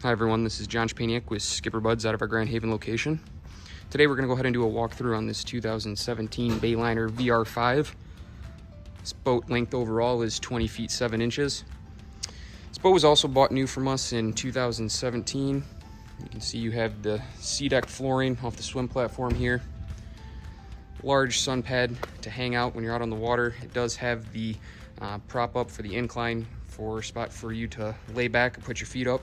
Hi everyone, this is John Chapaniak with SkipperBuds out of our Grand Haven location. Today we're going to go ahead and do a walkthrough on this 2017 Bayliner VR5. This boat length overall is 20 feet 7 inches. This boat was also bought new from us in 2017. You can see you have the sea deck flooring off the swim platform here. Large sun pad to hang out when you're out on the water. It does have the prop up for the incline for a spot for you to lay back and put your feet up.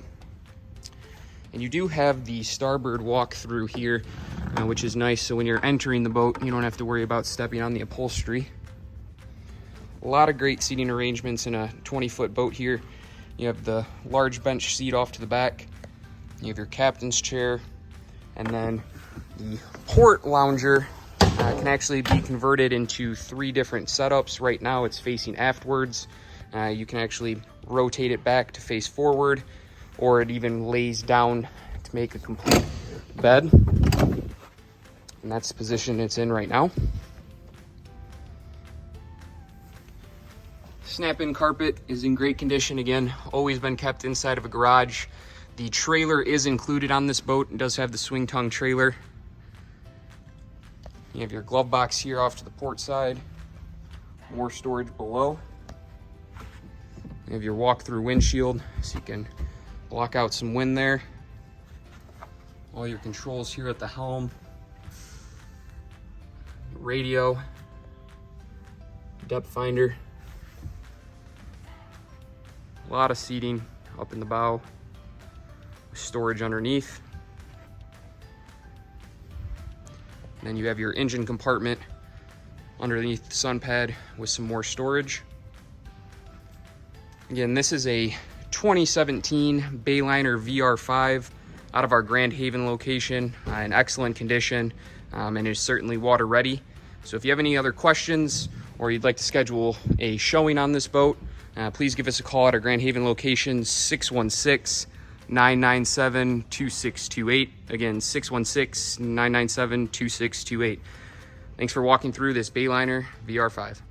And you do have the starboard walk through here, which is nice. So when you're entering the boat, you don't have to worry about stepping on the upholstery. A lot of great seating arrangements in a 20-foot boat here. You have the large bench seat off to the back. You have your captain's chair. And then the port lounger can actually be converted into 3 different setups. Right now it's facing aftwards. You can actually rotate it back to face forward, or it even lays down to make a complete bed. And that's the position it's in right now. Snap-in carpet is in great condition. Again, always been kept inside of a garage. The trailer is included on this boat. It does have the swing tongue trailer. You have your glove box here off to the port side. More storage below. You have your walk-through windshield, so you can block out some wind there. All your controls here at the helm. Radio. Depth finder. A lot of seating up in the bow. Storage underneath. And then you have your engine compartment underneath the sun pad with some more storage. Again, this is a 2017 Bayliner VR5 out of our Grand Haven location, in excellent condition, and is certainly water ready. So if you have any other questions or you'd like to schedule a showing on this boat, please give us a call at our Grand Haven location, 616-997-2628. Again, 616-997-2628. Thanks for walking through this Bayliner VR5.